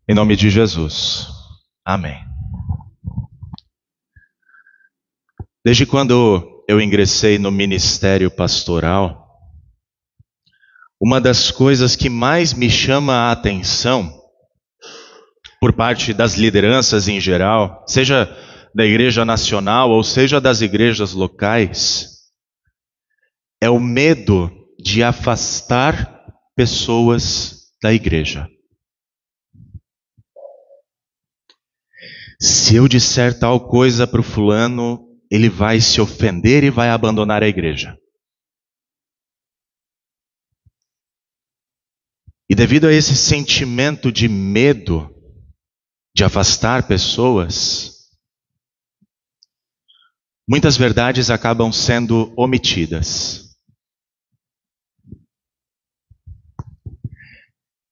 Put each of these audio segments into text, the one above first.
Em nome de Jesus. Amém. Desde quando eu ingressei no ministério pastoral, uma das coisas que mais me chama a atenção, por parte das lideranças em geral, seja da igreja nacional ou seja das igrejas locais, é o medo de afastar pessoas da igreja. Se eu disser tal coisa para o fulano, ele vai se ofender e vai abandonar a igreja. E devido a esse sentimento de medo de afastar pessoas, muitas verdades acabam sendo omitidas.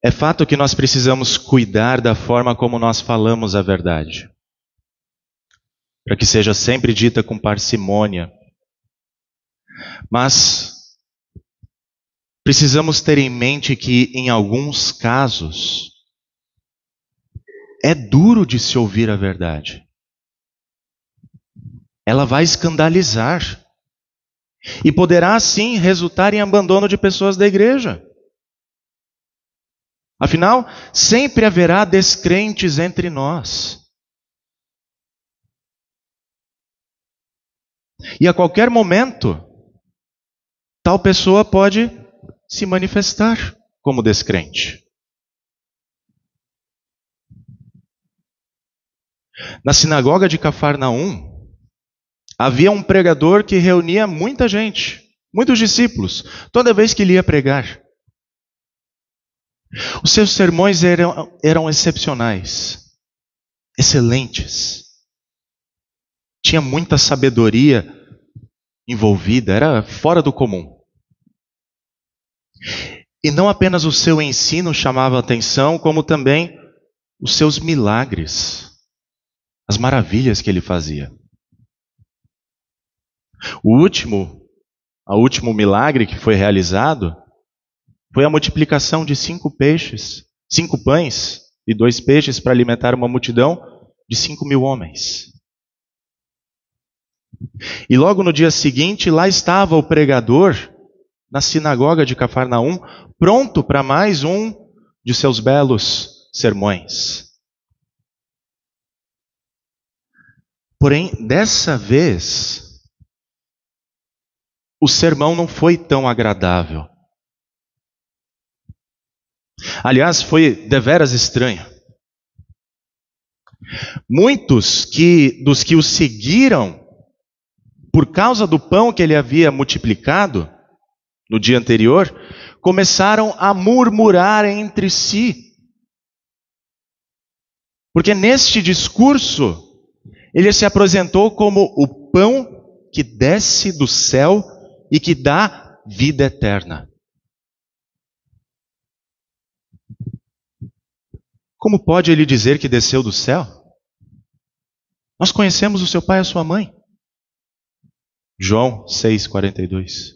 É fato que nós precisamos cuidar da forma como nós falamos a verdade, para que seja sempre dita com parcimônia. Mas precisamos ter em mente que, em alguns casos, é duro de se ouvir a verdade. Ela vai escandalizar e poderá, sim, resultar em abandono de pessoas da igreja. Afinal, sempre haverá descrentes entre nós. E a qualquer momento, tal pessoa pode se manifestar como descrente. Na sinagoga de Cafarnaum, havia um pregador que reunia muita gente, muitos discípulos, toda vez que ele ia pregar. Os seus sermões eram excepcionais, excelentes. Tinha muita sabedoria envolvida, era fora do comum. E não apenas o seu ensino chamava a atenção, como também os seus milagres, as maravilhas que ele fazia. O último milagre que foi realizado foi a multiplicação de 5 pães e 2 peixes para alimentar uma multidão de 5.000 homens. E logo no dia seguinte, lá estava o pregador na sinagoga de Cafarnaum, pronto para mais um de seus belos sermões. Porém, dessa vez, o sermão não foi tão agradável. Aliás, foi deveras estranho. Muitos dos que o seguiram, por causa do pão que ele havia multiplicado no dia anterior, começaram a murmurar entre si. Porque neste discurso, ele se apresentou como o pão que desce do céu e que dá vida eterna. Como pode ele dizer que desceu do céu? Nós conhecemos o seu pai e a sua mãe. João 6,42.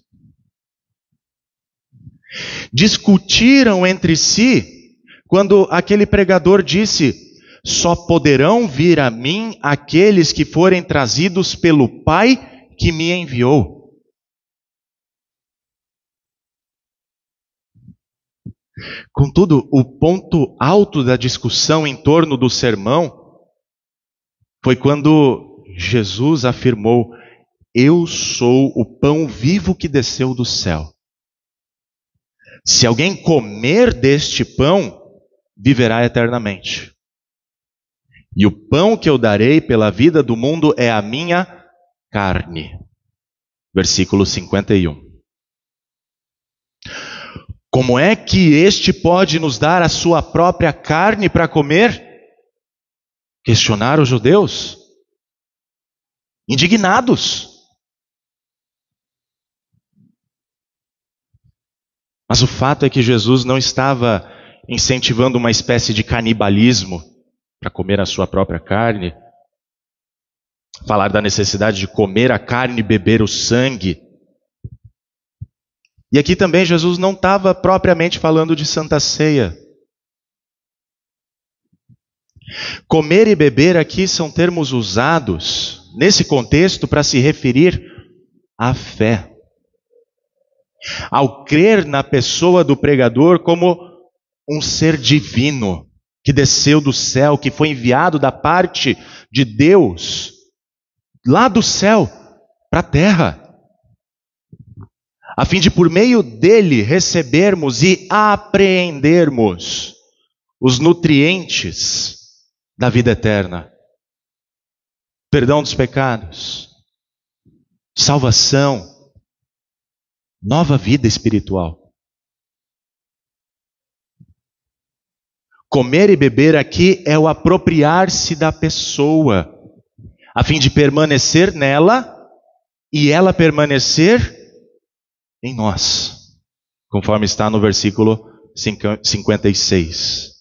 Discutiram entre si quando aquele pregador disse: só poderão vir a mim aqueles que forem trazidos pelo Pai que me enviou. Contudo, o ponto alto da discussão em torno do sermão foi quando Jesus afirmou: eu sou o pão vivo que desceu do céu. Se alguém comer deste pão, viverá eternamente. E o pão que eu darei pela vida do mundo é a minha carne. Versículo 51. Como é que este pode nos dar a sua própria carne para comer? Questionaram os judeus, indignados. Mas o fato é que Jesus não estava incentivando uma espécie de canibalismo para comer a sua própria carne, falar da necessidade de comer a carne e beber o sangue. E aqui também Jesus não estava propriamente falando de Santa Ceia. Comer e beber aqui são termos usados nesse contexto para se referir à fé. Ao crer na pessoa do pregador como um ser divino, que desceu do céu, que foi enviado da parte de Deus, lá do céu para a terra, a fim de por meio dele recebermos e apreendermos os nutrientes da vida eterna, perdão dos pecados, salvação, nova vida espiritual. Comer e beber aqui é o apropriar-se da pessoa, a fim de permanecer nela e ela permanecer em nós, conforme está no versículo 56.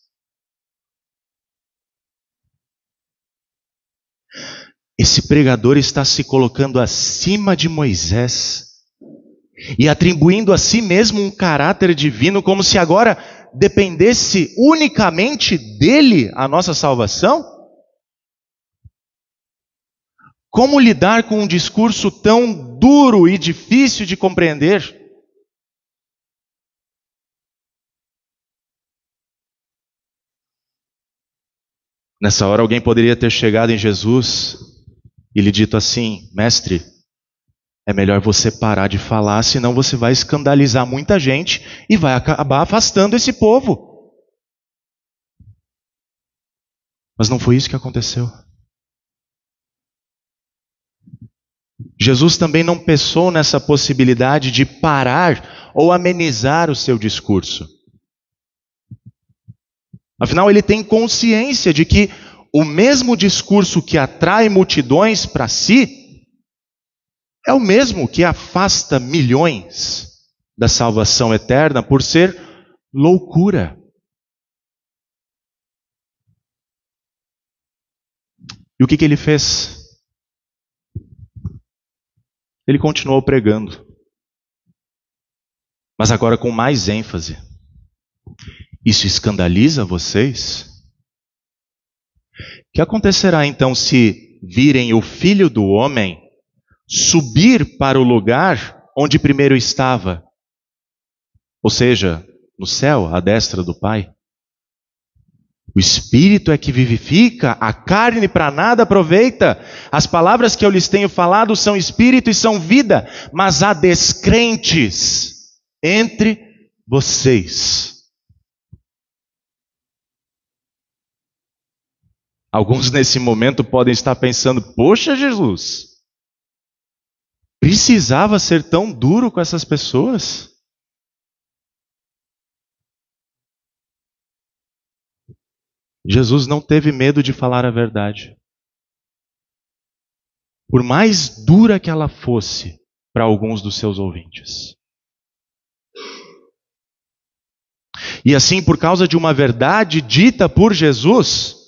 Esse pregador está se colocando acima de Moisés e atribuindo a si mesmo um caráter divino, como se agora dependesse unicamente dele a nossa salvação? Como lidar com um discurso tão duro e difícil de compreender? Nessa hora alguém poderia ter chegado em Jesus e lhe dito assim: mestre, é melhor você parar de falar, senão você vai escandalizar muita gente e vai acabar afastando esse povo. Mas não foi isso que aconteceu. Jesus também não pensou nessa possibilidade de parar ou amenizar o seu discurso. Afinal, ele tem consciência de que o mesmo discurso que atrai multidões para si é o mesmo que afasta milhões da salvação eterna por ser loucura. E o que ele fez? Ele continuou pregando, mas agora com mais ênfase. Isso escandaliza vocês? O que acontecerá então se virem o Filho do Homem subir para o lugar onde primeiro estava? Ou seja, no céu, à destra do Pai. O Espírito é que vivifica, a carne para nada aproveita. As palavras que eu lhes tenho falado são Espírito e são vida, mas há descrentes entre vocês. Alguns nesse momento podem estar pensando: poxa, Jesus, precisava ser tão duro com essas pessoas? Jesus não teve medo de falar a verdade. Por mais dura que ela fosse para alguns dos seus ouvintes. E assim, por causa de uma verdade dita por Jesus,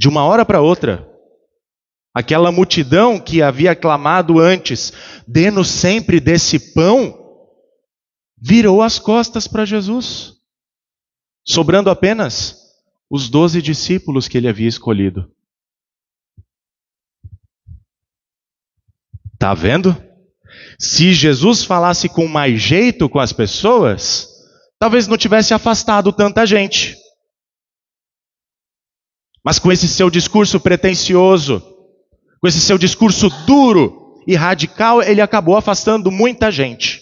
de uma hora para outra, aquela multidão que havia clamado antes: dê-nos sempre desse pão, virou as costas para Jesus, sobrando apenas os 12 discípulos que ele havia escolhido. Está vendo? Se Jesus falasse com mais jeito com as pessoas, talvez não tivesse afastado tanta gente. Mas com esse seu discurso pretensioso, com esse seu discurso duro e radical, ele acabou afastando muita gente.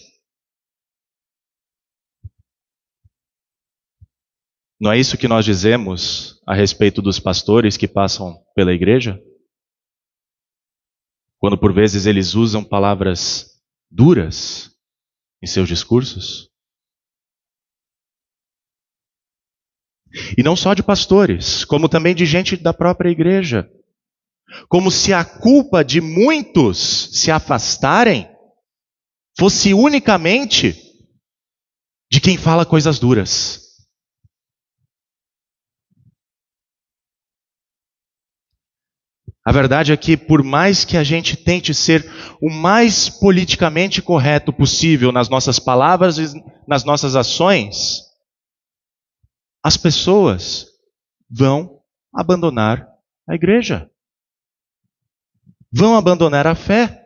Não é isso que nós dizemos a respeito dos pastores que passam pela igreja? Quando por vezes eles usam palavras duras em seus discursos? E não só de pastores, como também de gente da própria igreja. Como se a culpa de muitos se afastarem fosse unicamente de quem fala coisas duras. A verdade é que, por mais que a gente tente ser o mais politicamente correto possível nas nossas palavras e nas nossas ações, as pessoas vão abandonar a igreja. Vão abandonar a fé.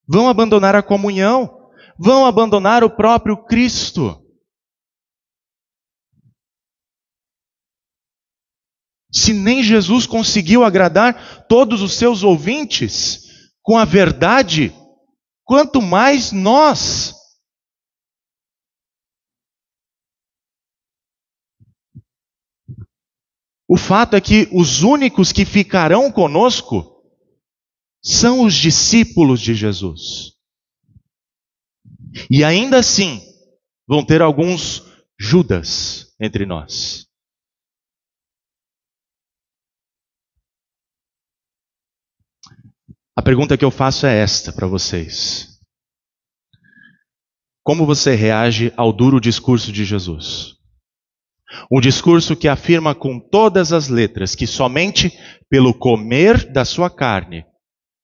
Vão abandonar a comunhão. Vão abandonar o próprio Cristo. Se nem Jesus conseguiu agradar todos os seus ouvintes com a verdade, quanto mais nós. O fato é que os únicos que ficarão conosco são os discípulos de Jesus. E ainda assim, vão ter alguns Judas entre nós. A pergunta que eu faço é esta para vocês. Como você reage ao duro discurso de Jesus? Um discurso que afirma com todas as letras que somente pelo comer da sua carne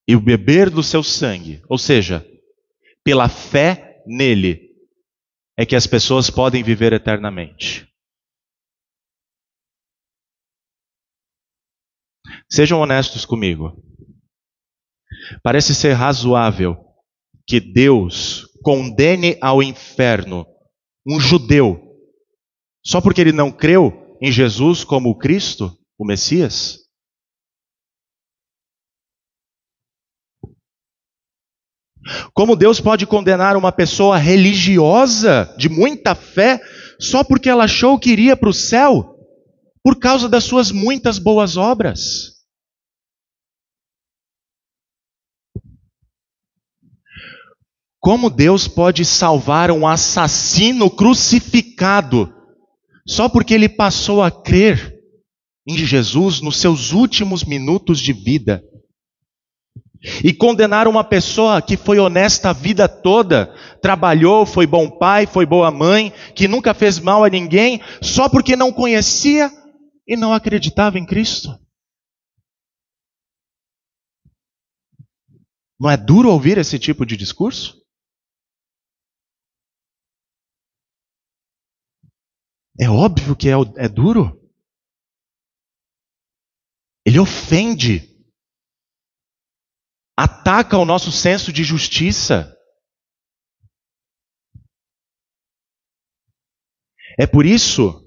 e o beber do seu sangue, ou seja, pela fé nele, é que as pessoas podem viver eternamente. Sejam honestos comigo. Parece ser razoável que Deus condene ao inferno um judeu só porque ele não creu em Jesus como o Cristo, o Messias? Como Deus pode condenar uma pessoa religiosa, de muita fé, só porque ela achou que iria para o céu, por causa das suas muitas boas obras? Como Deus pode salvar um assassino crucificado, só porque ele passou a crer em Jesus nos seus últimos minutos de vida? E condenar uma pessoa que foi honesta a vida toda, trabalhou, foi bom pai, foi boa mãe, que nunca fez mal a ninguém, só porque não conhecia e não acreditava em Cristo? Não é duro ouvir esse tipo de discurso? É óbvio que é duro. Ele ofende. Ataca o nosso senso de justiça. É por isso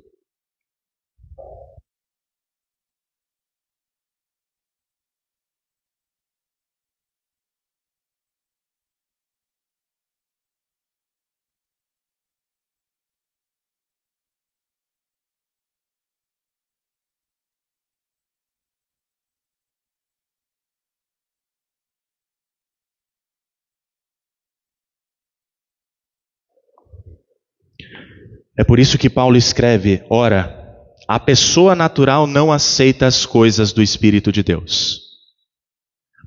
que Paulo escreve: ora, a pessoa natural não aceita as coisas do Espírito de Deus,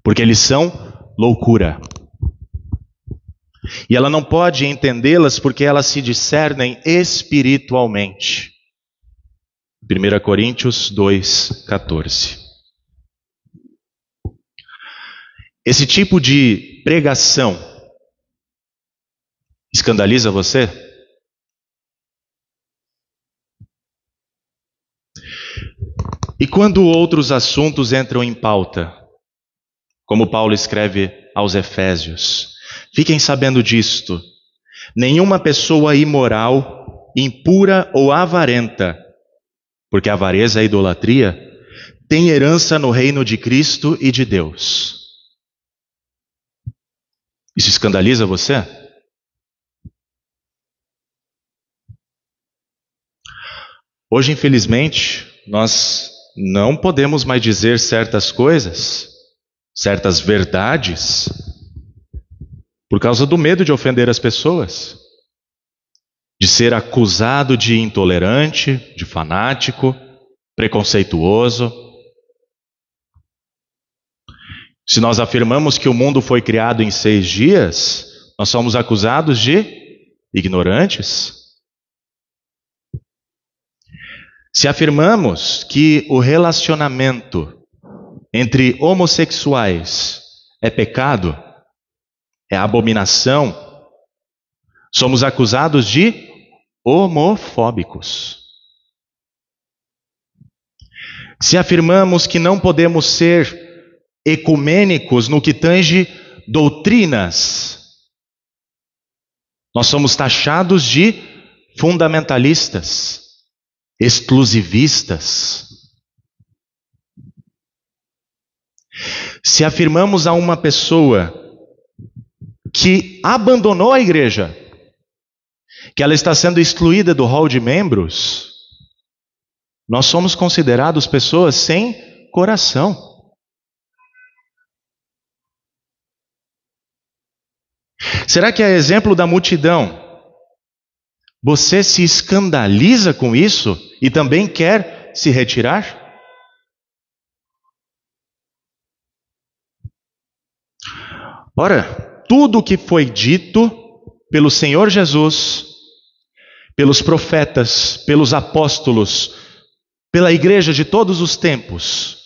porque eles são loucura. E ela não pode entendê-las porque elas se discernem espiritualmente. 1 Coríntios 2,14. Esse tipo de pregação escandaliza você? E quando outros assuntos entram em pauta, como Paulo escreve aos Efésios, fiquem sabendo disto: nenhuma pessoa imoral, impura ou avarenta, porque a avareza e a idolatria, tem herança no reino de Cristo e de Deus. Isso escandaliza você? Hoje, infelizmente, nós não podemos mais dizer certas coisas, certas verdades, por causa do medo de ofender as pessoas, de ser acusado de intolerante, de fanático, preconceituoso. Se nós afirmamos que o mundo foi criado em 6 dias, nós somos acusados de ignorantes. Se afirmamos que o relacionamento entre homossexuais é pecado, é abominação, somos acusados de homofóbicos. Se afirmamos que não podemos ser ecumênicos no que tange doutrinas, nós somos taxados de fundamentalistas, exclusivistas. Se afirmamos a uma pessoa que abandonou a igreja, que ela está sendo excluída do hall de membros, nós somos considerados pessoas sem coração. Será que, a exemplo da multidão, você se escandaliza com isso e também quer se retirar? Ora, tudo o que foi dito pelo Senhor Jesus, pelos profetas, pelos apóstolos, pela igreja de todos os tempos,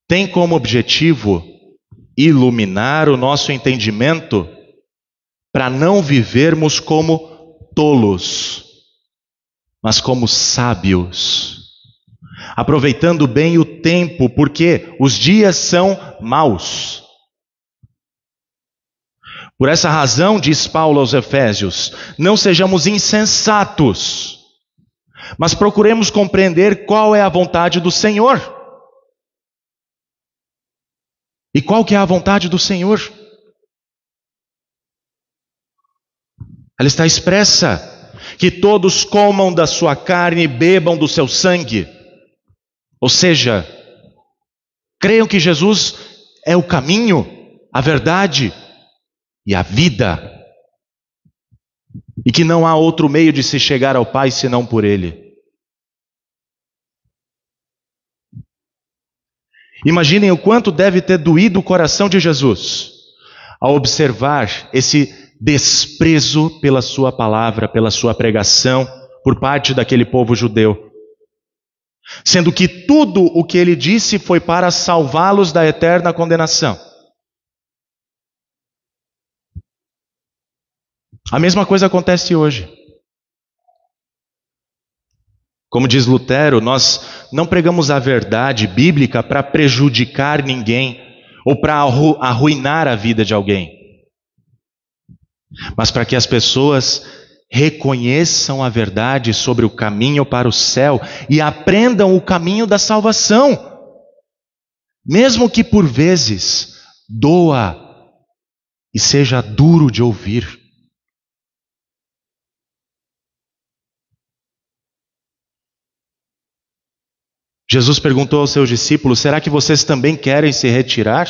tem como objetivo iluminar o nosso entendimento para não vivermos como tolos, mas como sábios, aproveitando bem o tempo, porque os dias são maus. Por essa razão, diz Paulo aos Efésios, não sejamos insensatos, mas procuremos compreender qual é a vontade do Senhor. E qual que é a vontade do Senhor? Ela está expressa: que todos comam da sua carne e bebam do seu sangue. Ou seja, creiam que Jesus é o caminho, a verdade e a vida, e que não há outro meio de se chegar ao Pai senão por Ele. Imaginem o quanto deve ter doído o coração de Jesus ao observar esse desprezo pela sua palavra, pela sua pregação, por parte daquele povo judeu, sendo que tudo o que ele disse foi para salvá-los da eterna condenação. A mesma coisa acontece hoje. Como diz Lutero, nós não pregamos a verdade bíblica para prejudicar ninguém ou para arruinar a vida de alguém, mas para que as pessoas reconheçam a verdade sobre o caminho para o céu e aprendam o caminho da salvação, mesmo que por vezes doa e seja duro de ouvir. Jesus perguntou aos seus discípulos: será que vocês também querem se retirar?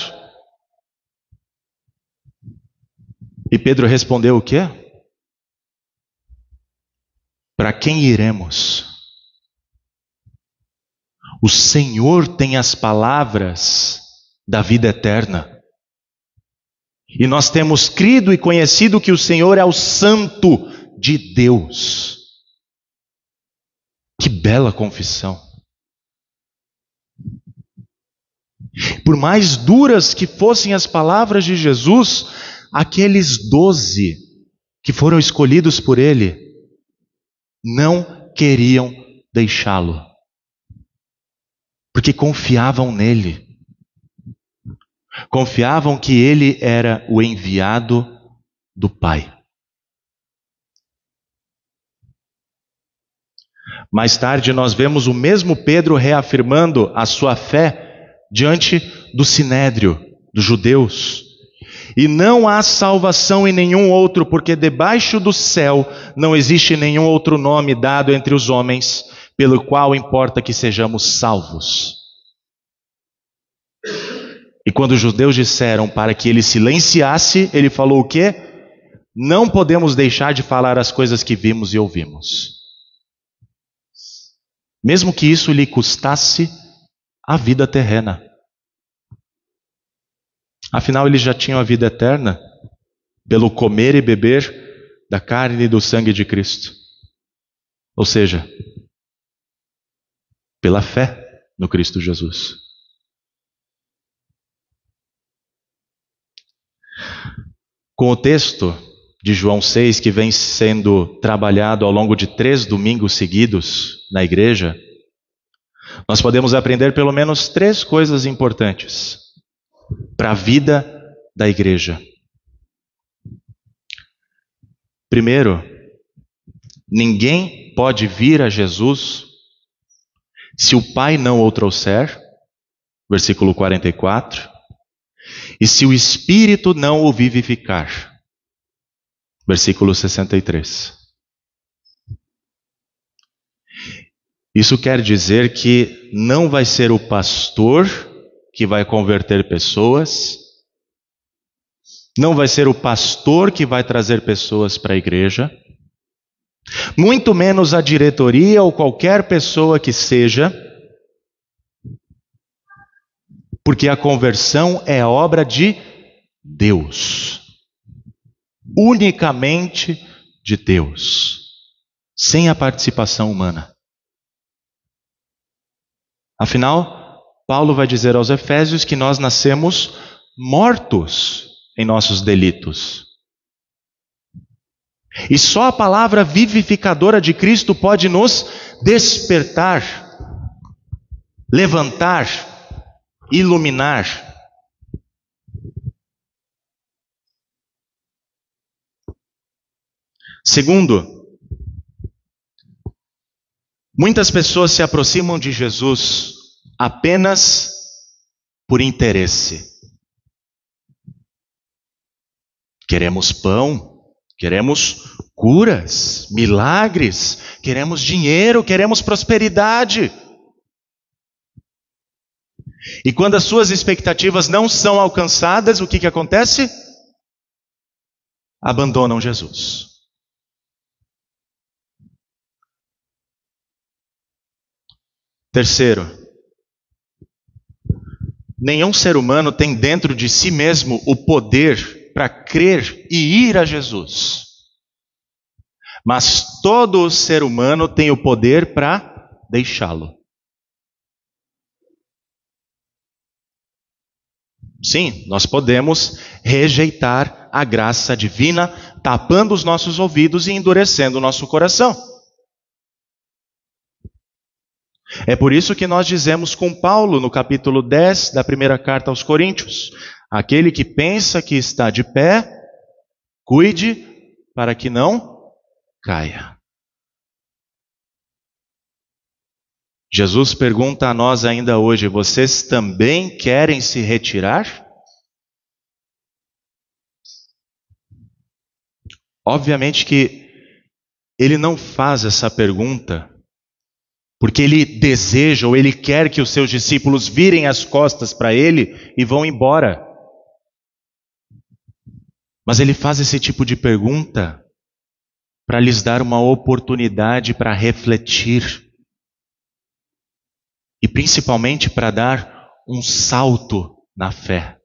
E Pedro respondeu o quê? Para quem iremos? O Senhor tem as palavras da vida eterna. E nós temos crido e conhecido que o Senhor é o Santo de Deus. Que bela confissão! Por mais duras que fossem as palavras de Jesus, aqueles 12 que foram escolhidos por Ele não queriam deixá-lo, porque confiavam nele, confiavam que Ele era o enviado do Pai. Mais tarde nós vemos o mesmo Pedro reafirmando a sua fé diante do sinédrio dos judeus. E não há salvação em nenhum outro, porque debaixo do céu não existe nenhum outro nome dado entre os homens, pelo qual importa que sejamos salvos. E quando os judeus disseram para que ele silenciasse, ele falou o quê? Não podemos deixar de falar as coisas que vimos e ouvimos, mesmo que isso lhe custasse a vida terrena. Afinal, eles já tinham a vida eterna pelo comer e beber da carne e do sangue de Cristo. Ou seja, pela fé no Cristo Jesus. Com o texto de João 6, que vem sendo trabalhado ao longo de 3 domingos seguidos na igreja, nós podemos aprender pelo menos 3 coisas importantes para a vida da igreja. Primeiro, ninguém pode vir a Jesus se o Pai não o trouxer, versículo 44, e se o Espírito não o vivificar, versículo 63. Isso quer dizer que não vai ser o pastor que vai converter pessoas, não vai ser o pastor que vai trazer pessoas para a igreja, muito menos a diretoria ou qualquer pessoa que seja, porque a conversão é obra de Deus, unicamente de Deus, sem a participação humana. Afinal, Paulo vai dizer aos Efésios que nós nascemos mortos em nossos delitos. E só a palavra vivificadora de Cristo pode nos despertar, levantar, iluminar. Segundo, muitas pessoas se aproximam de Jesus apenas por interesse. Queremos pão, queremos curas, milagres, queremos dinheiro, queremos prosperidade. E quando as suas expectativas não são alcançadas, o que acontece? Abandonam Jesus. Terceiro, nenhum ser humano tem dentro de si mesmo o poder para crer e ir a Jesus. Mas todo ser humano tem o poder para deixá-lo. Sim, nós podemos rejeitar a graça divina, tapando os nossos ouvidos e endurecendo o nosso coração. É por isso que nós dizemos com Paulo, no capítulo 10 da primeira carta aos Coríntios: aquele que pensa que está de pé, cuide para que não caia. Jesus pergunta a nós ainda hoje: vocês também querem se retirar? Obviamente que ele não faz essa pergunta porque ele deseja ou ele quer que os seus discípulos virem as costas para ele e vão embora. Mas ele faz esse tipo de pergunta para lhes dar uma oportunidade para refletir. E principalmente para dar um salto na fé.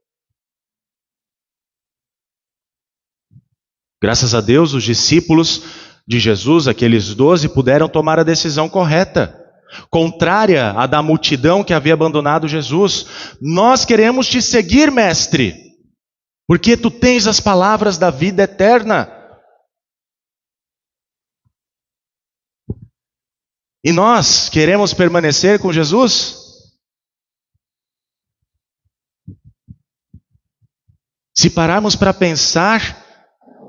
Graças a Deus, os discípulos de Jesus, aqueles 12, puderam tomar a decisão correta, contrária à da multidão que havia abandonado Jesus. Nós queremos te seguir, mestre, porque tu tens as palavras da vida eterna. E nós queremos permanecer com Jesus? Se pararmos para pensar,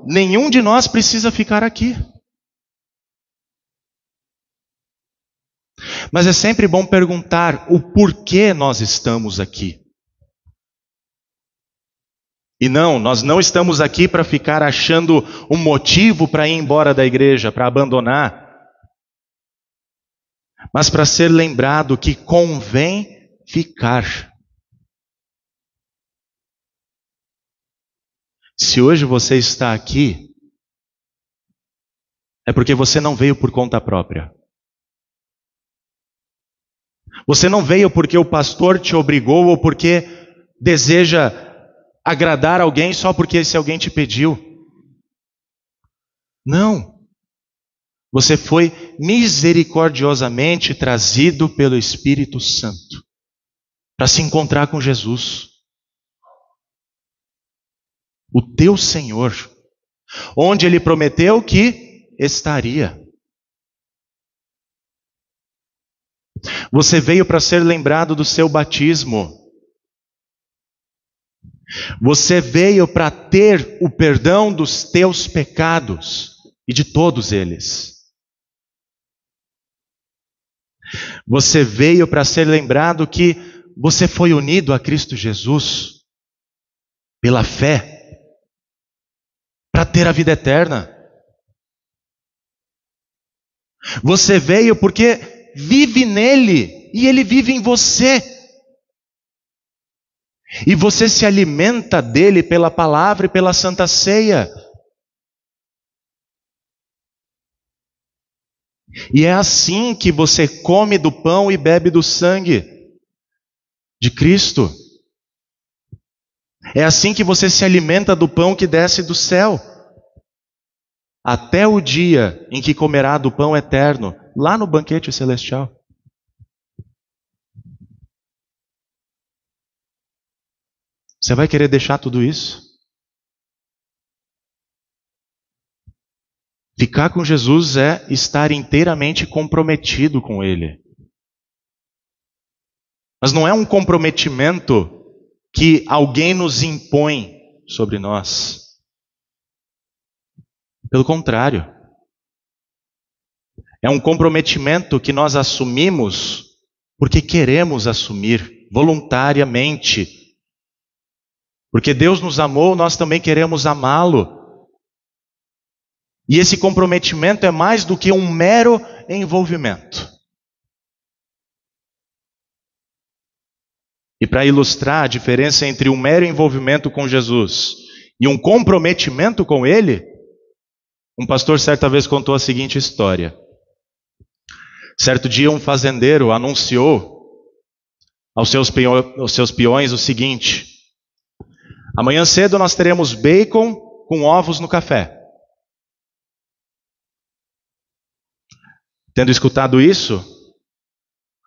nenhum de nós precisa ficar aqui. Mas é sempre bom perguntar o porquê nós estamos aqui. E não, nós não estamos aqui para ficar achando um motivo para ir embora da igreja, para abandonar. Mas para ser lembrado que convém ficar. Se hoje você está aqui, é porque você não veio por conta própria. Você não veio porque o pastor te obrigou ou porque deseja agradar alguém só porque esse alguém te pediu. Não. Você foi misericordiosamente trazido pelo Espírito Santo para se encontrar com Jesus, o teu Senhor, onde Ele prometeu que estaria. Você veio para ser lembrado do seu batismo. Você veio para ter o perdão dos teus pecados e de todos eles. Você veio para ser lembrado que você foi unido a Cristo Jesus pela fé, para ter a vida eterna. Você veio porque vive nele e ele vive em você. E você se alimenta dele pela palavra e pela Santa Ceia. E é assim que você come do pão e bebe do sangue de Cristo. É assim que você se alimenta do pão que desce do céu. Até o dia em que comerá do pão eterno, lá no banquete celestial. Você vai querer deixar tudo isso? Ficar com Jesus é estar inteiramente comprometido com Ele. Mas não é um comprometimento que alguém nos impõe sobre nós. Pelo contrário. É um comprometimento que nós assumimos porque queremos assumir voluntariamente. Porque Deus nos amou, nós também queremos amá-lo. E esse comprometimento é mais do que um mero envolvimento. E para ilustrar a diferença entre um mero envolvimento com Jesus e um comprometimento com Ele, um pastor certa vez contou a seguinte história. Certo dia um fazendeiro anunciou aos seus peões o seguinte: amanhã cedo nós teremos bacon com ovos no café. Tendo escutado isso,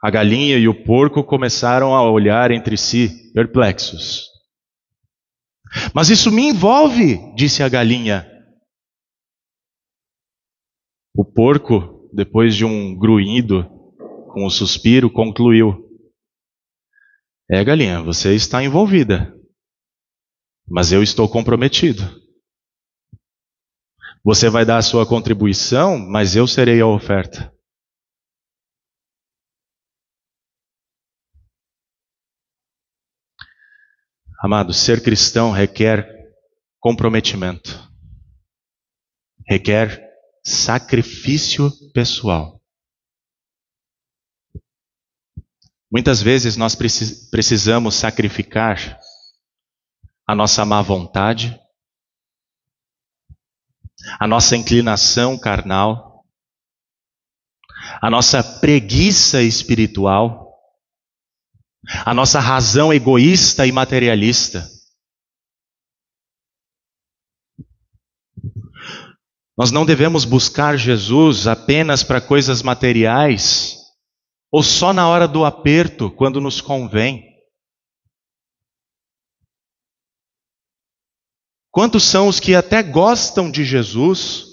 a galinha e o porco começaram a olhar entre si, perplexos. Mas isso me envolve, disse a galinha. O porco, depois de um grunhido com um suspiro, concluiu: galinha, você está envolvida, mas eu estou comprometido. Você vai dar a sua contribuição, mas eu serei a oferta. Amado, ser cristão requer comprometimento, requer sacrifício pessoal. Muitas vezes nós precisamos sacrificar a nossa má vontade, a nossa inclinação carnal, a nossa preguiça espiritual, a nossa razão egoísta e materialista. Nós não devemos buscar Jesus apenas para coisas materiais, ou só na hora do aperto, quando nos convém. Quantos são os que até gostam de Jesus,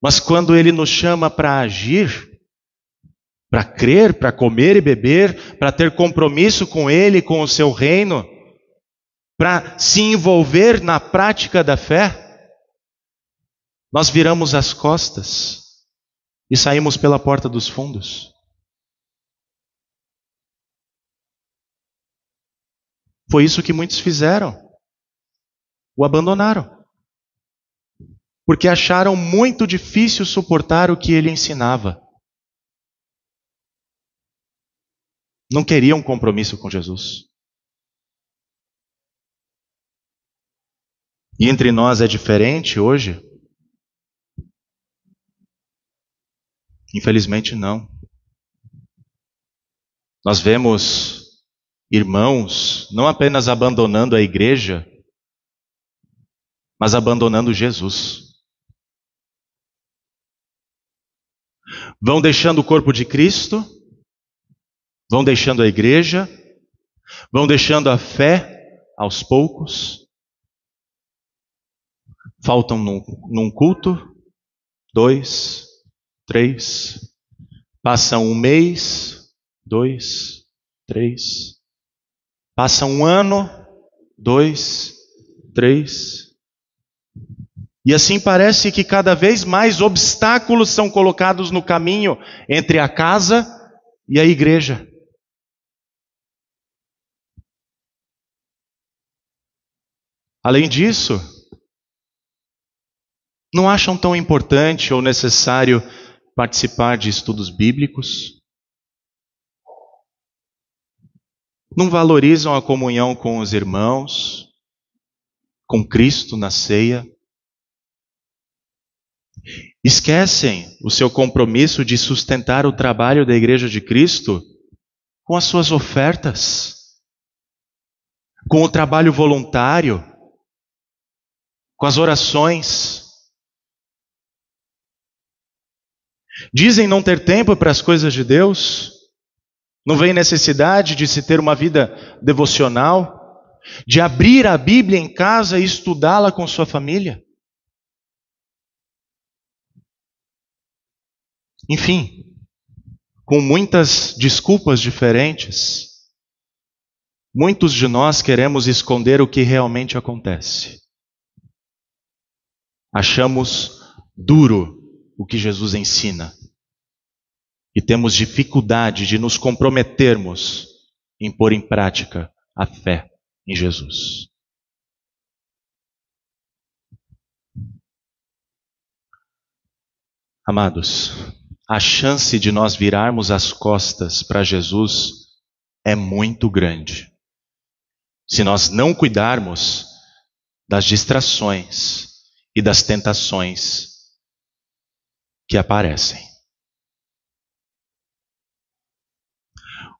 mas quando Ele nos chama para agir, para crer, para comer e beber, para ter compromisso com Ele, com o seu reino, para se envolver na prática da fé, nós viramos as costas e saímos pela porta dos fundos. Foi isso que muitos fizeram. O abandonaram. Porque acharam muito difícil suportar o que ele ensinava. Não queriam compromisso com Jesus. E entre nós é diferente hoje? Infelizmente não. Nós vemos irmãos não apenas abandonando a igreja, mas abandonando Jesus. Vão deixando o corpo de Cristo, vão deixando a igreja, vão deixando a fé aos poucos. Faltam num culto, 2, 3, passam um mês, 2, 3. Passa um ano, 2, 3. E assim parece que cada vez mais obstáculos são colocados no caminho entre a casa e a igreja. Além disso, não acham tão importante ou necessário participar de estudos bíblicos? Não valorizam a comunhão com os irmãos, com Cristo na ceia? Esquecem o seu compromisso de sustentar o trabalho da Igreja de Cristo com as suas ofertas, com o trabalho voluntário, com as orações. Dizem não ter tempo para as coisas de Deus, não veem necessidade de se ter uma vida devocional, de abrir a Bíblia em casa e estudá-la com sua família. Enfim, com muitas desculpas diferentes, muitos de nós queremos esconder o que realmente acontece. Achamos duro o que Jesus ensina e temos dificuldade de nos comprometermos em pôr em prática a fé em Jesus. Amados, a chance de nós virarmos as costas para Jesus é muito grande, se nós não cuidarmos das distrações e das tentações que aparecem.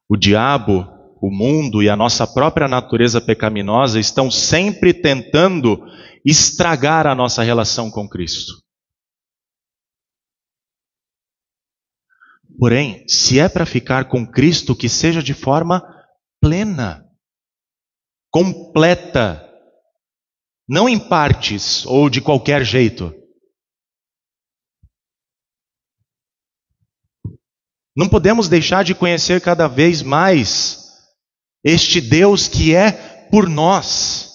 O diabo, o mundo e a nossa própria natureza pecaminosa estão sempre tentando estragar a nossa relação com Cristo. Porém, se é para ficar com Cristo, que seja de forma plena, completa, não em partes ou de qualquer jeito. Não podemos deixar de conhecer cada vez mais este Deus que é por nós.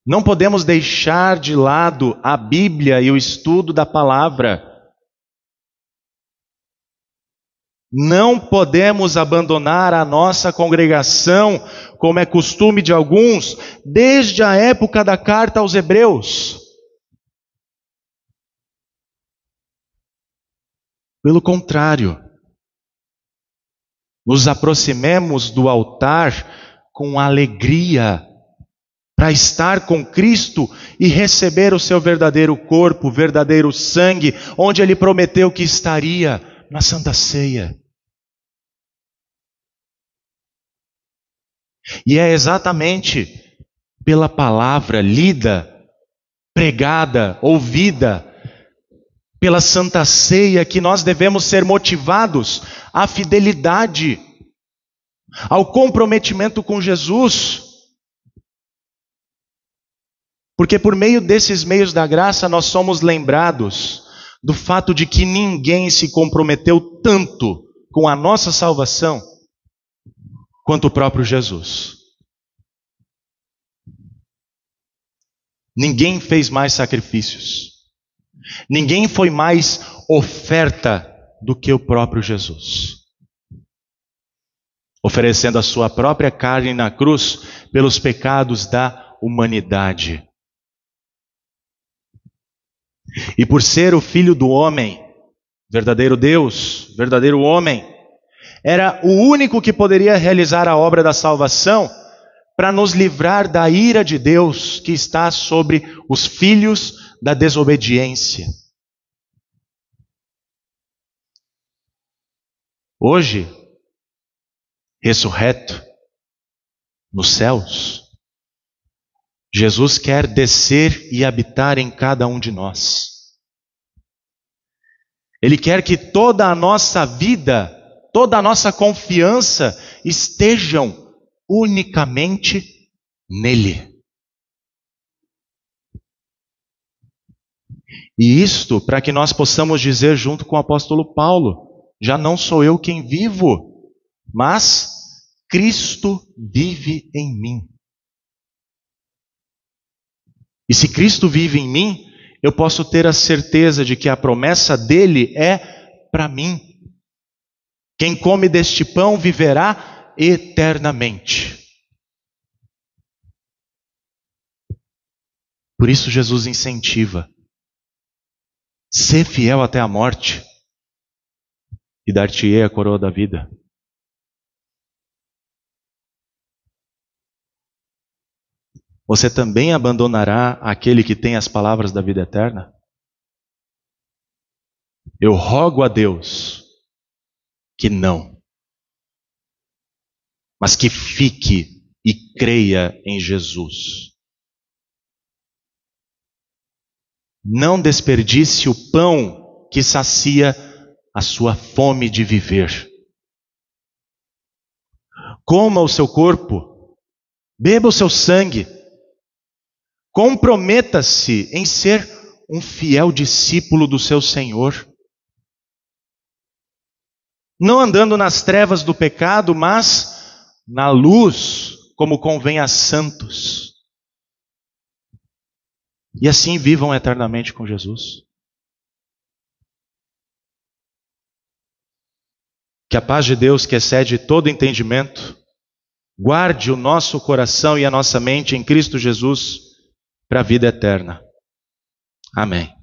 Não podemos deixar de lado a Bíblia e o estudo da palavra. Não podemos abandonar a nossa congregação, como é costume de alguns, desde a época da carta aos Hebreus. Pelo contrário, nos aproximemos do altar com alegria, para estar com Cristo e receber o seu verdadeiro corpo, verdadeiro sangue, onde Ele prometeu que estaria na Santa Ceia. E é exatamente pela palavra lida, pregada, ouvida, pela Santa Ceia que nós devemos ser motivados à fidelidade, ao comprometimento com Jesus. Porque por meio desses meios da graça nós somos lembrados do fato de que ninguém se comprometeu tanto com a nossa salvação quanto o próprio Jesus. Ninguém fez mais sacrifícios. Ninguém foi mais oferta do que o próprio Jesus, oferecendo a sua própria carne na cruz pelos pecados da humanidade. E por ser o Filho do homem, verdadeiro Deus, verdadeiro homem, era o único que poderia realizar a obra da salvação para nos livrar da ira de Deus que está sobre os filhos da desobediência. Hoje, ressurreto nos céus, Jesus quer descer e habitar em cada um de nós. Ele quer que toda a nossa vida, toda a nossa confiança estejam unicamente nele. E isto para que nós possamos dizer junto com o apóstolo Paulo: já não sou eu quem vivo, mas Cristo vive em mim. E se Cristo vive em mim, eu posso ter a certeza de que a promessa dele é para mim. Quem come deste pão viverá eternamente. Por isso Jesus incentiva: ser fiel até a morte, e dar-te-ei a coroa da vida. Você também abandonará aquele que tem as palavras da vida eterna? Eu rogo a Deus que não, mas que fique e creia em Jesus. Não desperdice o pão que sacia a sua fome de viver. Coma o seu corpo, beba o seu sangue, comprometa-se em ser um fiel discípulo do seu Senhor. Não andando nas trevas do pecado, mas na luz, como convém a santos. E assim vivam eternamente com Jesus. Que a paz de Deus, que excede todo entendimento, guarde o nosso coração e a nossa mente em Cristo Jesus para a vida eterna. Amém.